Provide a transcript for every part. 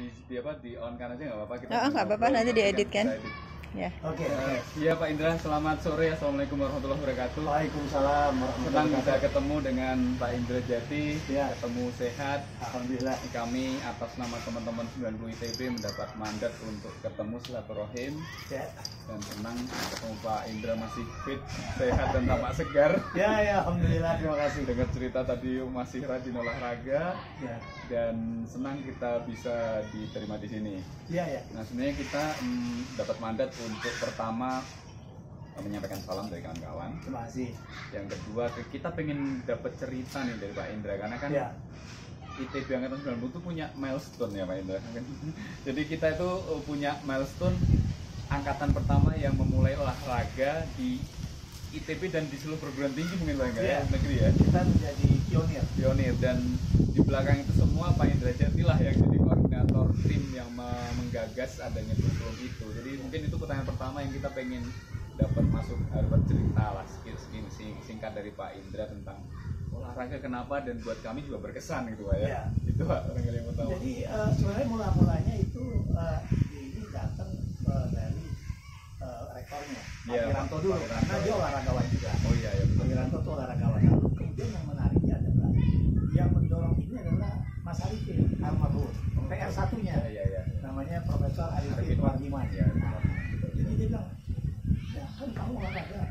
di on kan aja nggak apa-apa kita. Oh, nggak apa-apa, nanti diedit kan. Ya. Oke. Iya Pak Indra, selamat sore. Assalamualaikum warahmatullahi wabarakatuh. Waalaikumsalam Senang bisa ketemu dengan Pak Indra Jati. Ya. Ketemu sehat. Alhamdulillah. Kami atas nama teman-teman 90 ITB mendapat mandat untuk ketemu silaturahim. Ya. Dan senang ketemu Pak Indra masih fit, sehat dan tampak segar. Ya, alhamdulillah, terima kasih. Dengar cerita tadi masih rajin olahraga. Ya. Dan senang kita bisa diterima di sini. Ya. Nah sebenarnya kita dapat mandat untuk pertama menyampaikan salam dari kawan-kawan. Terima kasih. Yang kedua kita pengen dapat cerita nih dari Pak Indra karena kan Ya. ITB Angkatan 90 itu punya milestone ya Pak Indra. Jadi kita itu punya milestone angkatan pertama yang memulai olahraga di ITB dan di seluruh perguruan tinggi mungkin Pak Indra ya, negeri ya. Kita menjadi pionir Dan di belakang itu semua Pak Indra Jati lah yang jadi koordinator tim yang menggagas adanya kurikulum itu. Jadi mungkin itu pertanyaan pertama yang kita pengen dapat masuk bercerita lah singkat dari Pak Indra tentang olahraga kenapa dan buat kami juga berkesan gitu Pak ya. Ya. Itu Pak barangkali yang pertama. Jadi sebenarnya mulanya itu ini datang dari rektornya Pak Ya, Wiranto dulu, Pak Wiranto, karena dia olahragawan juga. Oh iya ya Pak betul. Wiranto itu olahragawan. Kemudian yang menariknya adalah yang mendorong ini adalah Mas Arifin almarhum, PR satunya, Iya. namanya Profesor Arifin Arifin Wardiman. Ya, Jadi dia bilang, ya kan kamu olahraga,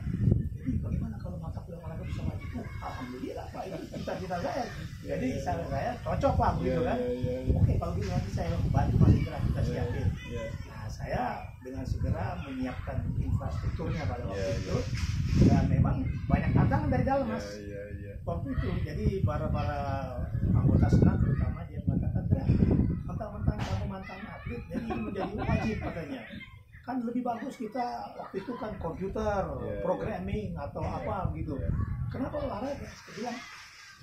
jadi bagaimana kalau mata kuliah olahraga bisa maju? Alhamdulillah Pak, ini cita-cita saya. Jadi saya cocok lah begitu kan. Iya. Oke, kalau gitu nanti saya bantu Mas Indra, kita siapin. Iya. Nah, saya dengan segera menyiapkan infrastrukturnya pada waktu Iya. itu. Dan memang banyak tantangan dari dalam Mas. Iya. Waktu itu, jadi para anggota senat terutama dia mengatakan, mentang-mentang kamu mantan atlet, jadi ini menjadi wajib katanya. Kan lebih bagus kita waktu itu kan komputer, Yeah, programming atau apa gitu. Yeah. Kenapa olahraga? Saya bilang,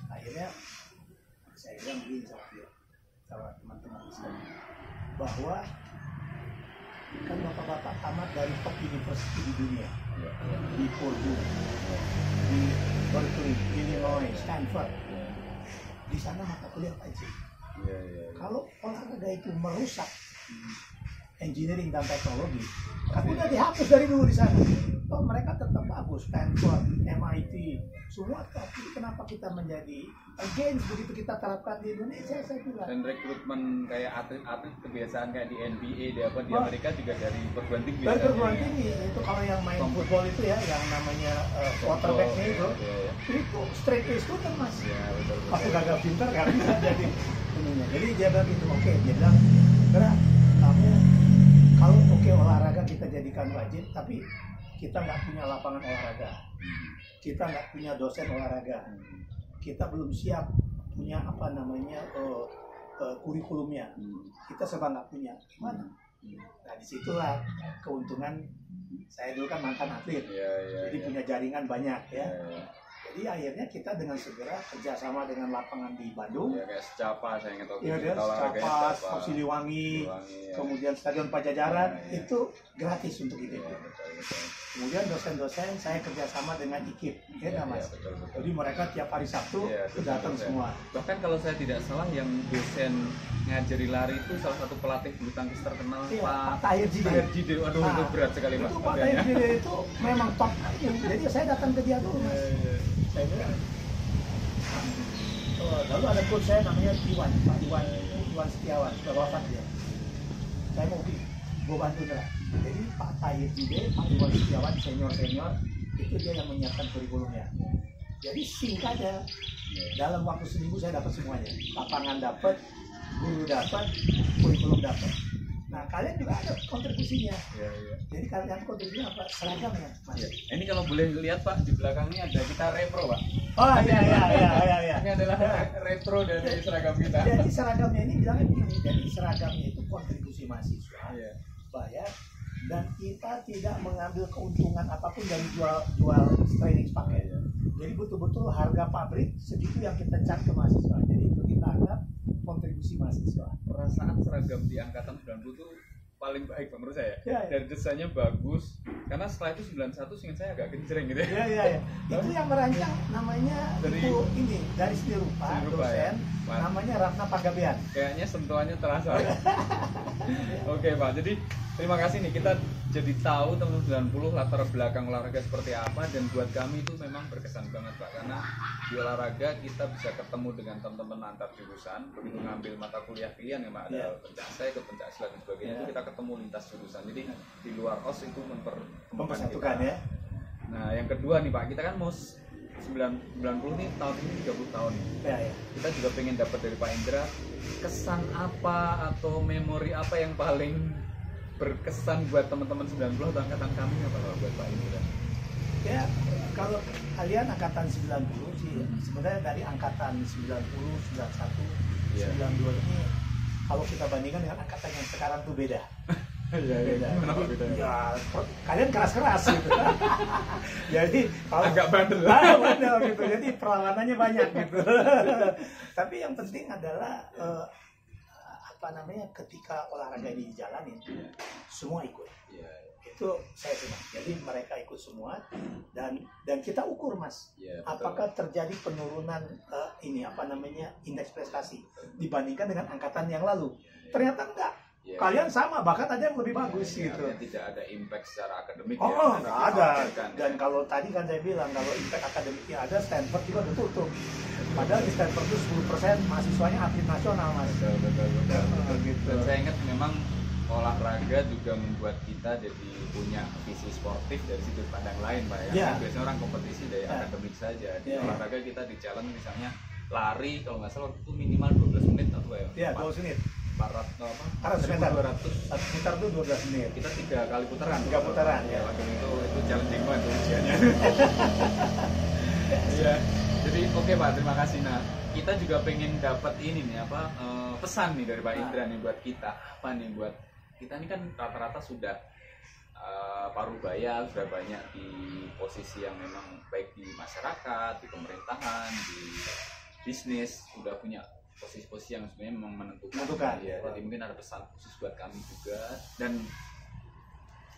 akhirnya saya bilang begini sama dia, sama teman-teman di sini, bahwa kan bapak-bapak tamat dari top university di dunia, di Purdue, di Berkeley, Illinois, Stanford. Di sana mata kuliah apa aja? Iya. Kalau olahraga itu merusak engineering dan teknologi, kan udah dihapus dari dulu di sana. Toh mereka tetap bagus, Stanford, MIT, semua. Tapi kenapa kita menjadi against begitu kita terapkan di Indonesia? Saya bilang. Dan rekrutmen kayak atlet kebiasaan kayak di NBA di Amerika juga dari perguruan tinggi. Dari perguruan tinggi itu kalau yang main football itu ya, yang namanya quarterbacknya itu straight A student Mas. Iya, betul. Kalau gagal pintar kan bisa jadi ininya. Jadi dia bilang gitu, oke, dia bilang, karena kamu kalau olahraga kita jadikan wajib, tapi kita nggak punya lapangan olahraga, kita nggak punya dosen olahraga, kita belum siap punya apa namanya kurikulumnya, kita serba nggak punya, gimana? Nah disitulah keuntungan. Saya dulu kan mantan atlet, jadi punya jaringan banyak ya. Jadi akhirnya kita dengan segera kerjasama dengan lapangan di Bandung. Ya kayak Secapa saya ingat waktu Iya, itu Secapa, Siliwangi, kemudian Stadion Pajajaran itu gratis untuk ITB. Kemudian dosen-dosen saya kerjasama dengan IKIP, ya Mas. Betul. Jadi mereka tiap hari Sabtu datang semua. Bahkan kalau saya tidak salah yang dosen ngajari lari itu salah satu pelatih bulu tangkis terkenal Pak Tahir Jide. Waduh itu berat sekali Mas. Itu Pak Tahir Jide itu memang top. Jadi saya datang ke dia dulu Mas. Saya bilang, lalu ada coach saya namanya Pak Iwan Setiawan, sudah wafat dia. Saya mau gue bantu lah. Jadi Pak Tahir Jide, Pak Iwan Setiawan, senior itu dia yang menyiapkan kurikulumnya. Jadi singkatnya, dalam waktu seminggu saya dapat semuanya. Lapangan dapat, guru dapat, kurikulum dapat. Nah kalian juga ada kontribusinya. Jadi kalian kontribusinya apa? Seragamnya, Mas. Ini kalau boleh lihat Pak di belakang ini ada kita repro Pak. Oh iya. Ini adalah retro dari seragam kita. Jadi seragamnya ini bilangnya begini. Jadi seragamnya itu kontribusi mahasiswa, bayar, dan kita tidak mengambil keuntungan apapun dari jual training pakai. Jadi betul-betul harga pabrik segitu yang kita cat ke mahasiswa. Jadi itu kita anggap kontribusi mahasiswa. Perasaan seragam di angkatan 90 itu paling baik Pak, menurut saya. Ya, ya. Dari desainnya bagus, karena setelah itu 91 seingat saya agak genjreng gitu ya. Iya, iya, iya. Itu yang merancang namanya Dari- itu ini dari seni rupa, Seni rupa, dosen, ya. namanya Ratna Panggabean. Kayaknya sentuhannya terasa. Oke Pak, jadi terima kasih nih, kita jadi tahu teman-teman 90 latar belakang olahraga seperti apa, dan buat kami itu memang berkesan banget Pak, karena di olahraga kita bisa ketemu dengan teman-teman antar jurusan. Begitu ngambil mata kuliah pilihan ya Pak, ada Iya. pencak ikut pencak silat dan sebagainya, Iya. itu kita ketemu lintas jurusan, jadi di luar OS itu Mempersatukan ya. Nah yang kedua nih Pak, kita kan mau 90 nih, tahun ini 30 tahun nih. Ya, ya. Kita juga pengen dapat dari Pak Indra kesan apa atau memori apa yang paling berkesan buat teman-teman 90 atau angkatan kami apa kalau buat Pak Indra? Ya, kalau kalian angkatan 90 sih, sebenarnya dari angkatan 90, 91, Iya. 92 ini kalau kita bandingkan dengan angkatan yang sekarang tuh beda. Iya, Beda. Kenapa bedanya? Ya, kalian keras-keras gitu. Jadi kalau Agak bandel. bandel gitu. Jadi perlawanannya banyak gitu. Tapi yang penting adalah apa namanya, ketika olahraga ini dijalanin, semua ikut. Iya, Itu saya senang. Jadi mereka ikut semua dan kita ukur Mas. iya, betul. Apakah terjadi penurunan ini apa namanya, indeks prestasi dibandingkan dengan angkatan yang lalu? Ternyata enggak. Iya. Kalian sama, bahkan ada yang lebih bagus Iya, gitu. artinya tidak ada impact secara akademik Oh, ya. karena nggak kita ada. fasilkan, Dan ya. kalau tadi kan saya bilang kalau impact akademiknya ada, Stanford juga udah tutup. Padahal di Stanford itu 10% mahasiswanya atlet nasional Mas. Betul. Gitu. Dan saya ingat memang olahraga juga membuat kita jadi punya visi sportif dari sudut pandang lain Pak ya. Iya. Kan biasanya orang kompetisi dari Iya. akademik saja. Di Iya. olahraga kita di challenge misalnya lari kalau nggak salah itu minimal 12 menit atau ya? Iya, 12 menit. 400 atau apa? 400 meter. 1200. 1 meter itu 12 menit. Kita 3 kali putaran. 3 putaran, ya. Waduh, itu challenging banget tuh ujiannya. Iya. Jadi oke Pak, terima kasih. Nah, kita juga pengen dapat ini nih apa pesan nih dari Pak Indra nih buat kita. Apa nih buat kita ini kan rata-rata sudah parubaya, sudah banyak di posisi yang memang baik di masyarakat, di pemerintahan, di bisnis, sudah punya posisi-posisi yang sebenarnya memang menentukan. Ya, jadi mungkin ada pesan khusus buat kami juga, dan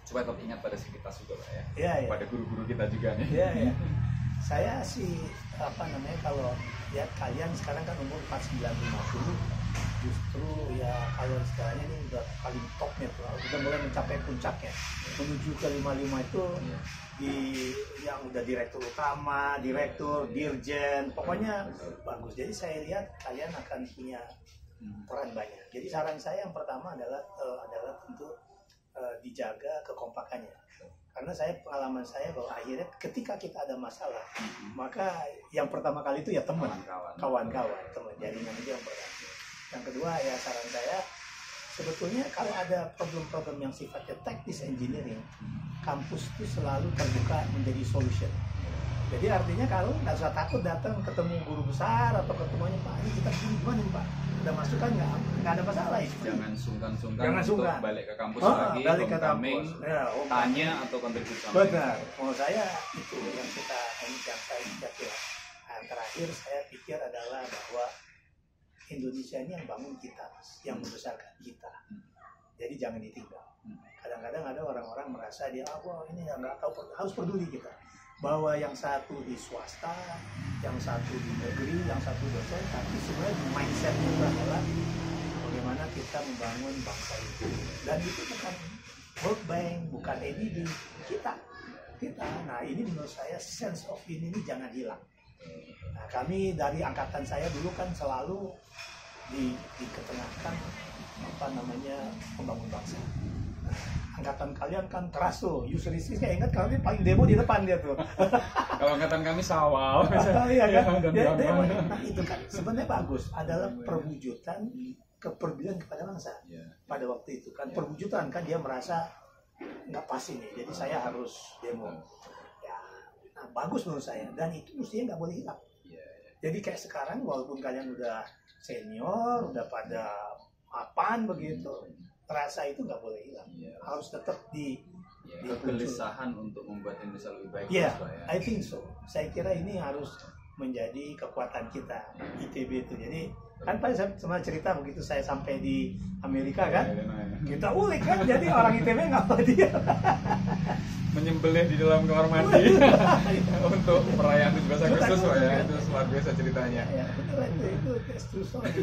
supaya tetap ingat pada kita juga Pak ya. Iya, iya. Pada guru-guru kita juga nih. Iya, iya. Saya sih apa namanya, kalau ya kalian sekarang kan umur 49 50, justru ya kalau istilahnya ini udah paling topnya tuh, udah mulai mencapai puncaknya. Menuju ke 55 itu Iya. di yang udah direktur utama, direktur, dirjen, pokoknya bagus. Jadi saya lihat kalian akan punya peran banyak. Jadi saran saya yang pertama adalah tentu dijaga kekompakannya. Karena pengalaman saya bahwa akhirnya ketika kita ada masalah, maka yang pertama kali itu ya teman, kawan-kawan, teman, jaringan itu yang pertama. Yang kedua ya saran saya, sebetulnya kalau ada problem-problem yang sifatnya teknis engineering, kampus itu selalu terbuka menjadi solution. Jadi artinya kalau nggak usah takut datang ketemu guru besar atau ketemunya Pak, ini kita gimana nih Pak? Udah masukan nggak ada masalah ya. Jangan sungkan-sungkan Jangan untuk sungkan. balik ke kampus Oh, lagi, balik ke homecoming, kampus. Ya, tanya atau kontribusi. benar. Menurut saya itu yang saya lihat ya. Nah, terakhir saya pikir adalah bahwa Indonesia ini yang bangun kita, Mas, yang membesarkan kita. Jadi jangan ditinggal. Kadang-kadang ada orang-orang merasa dia, wah ini nggak tahu, harus peduli kita. Bahwa yang satu di swasta, yang satu di negeri, yang satu dosen, tapi sebenarnya mindset itu adalah bagaimana kita membangun bangsa itu. Dan itu bukan World Bank, bukan ADB, kita. Nah ini menurut saya sense of ini jangan hilang. Nah kami dari angkatan saya dulu kan selalu diketengahkan apa namanya membangun bangsa. Angkatan kalian kan keras tuh, Yusrisi saya ingat kalian paling demo di depan dia tuh. Kalau angkatan kami sawal. Iya kan? Dan Demo. gampang. Nah itu kan sebenarnya bagus, adalah perwujudan kepedulian kepada bangsa. Iya. Pada waktu itu kan perwujudan kan dia merasa nggak pas ini, jadi saya harus demo. Ya, nah bagus menurut saya, dan itu mestinya nggak boleh hilang. Iya. Jadi kayak sekarang walaupun kalian udah senior, udah pada mapan begitu, rasa itu nggak boleh hilang. Iya. Harus tetap di Kegelisahan untuk membuat Indonesia lebih baik. ya, Pak, ya. I think so. Saya kira ini harus menjadi kekuatan kita ITB itu. Jadi Kan Pak saya sempat cerita begitu saya sampai di Amerika kan, Ya, kita ulik kan, jadi orang ITB ngapa dia menyembelih di dalam kamar mandi untuk perayaan 17 Agustus Pak ya, itu luar biasa ceritanya. ya betul itu true story.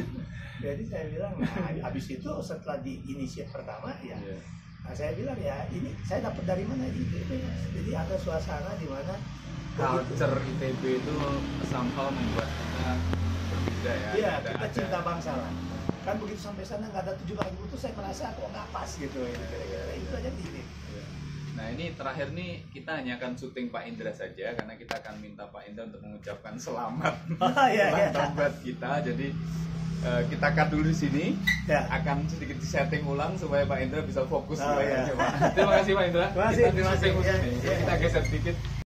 Jadi saya bilang, nah habis itu setelah di inisiat pertama ya, Iya. nah saya bilang ya ini saya dapat dari mana di ITB, Mas. Jadi ada suasana di mana Culture ITB itu somehow membuat kita berbeda ya. iya Ada- kita ada- cinta bangsa lah. Kan begitu sampai sana nggak ada 17 Agustus saya merasa kok nggak pas gitu. Kira-kira itu aja di ITB. Iya. Nah ini terakhir nih kita hanya akan syuting Pak Indra saja karena kita akan minta Pak Indra untuk mengucapkan selamat Iya, iya. ulang tahun buat kita. Jadi kita cut dulu di sini. Ya. Akan sedikit disetting ulang supaya Pak Indra bisa fokus. Oh, iya. Pak. Terima kasih Pak Indra. Terima kasih, Kita terima syuting kasih. khusus nih. Ya, ya. Kita geser sedikit.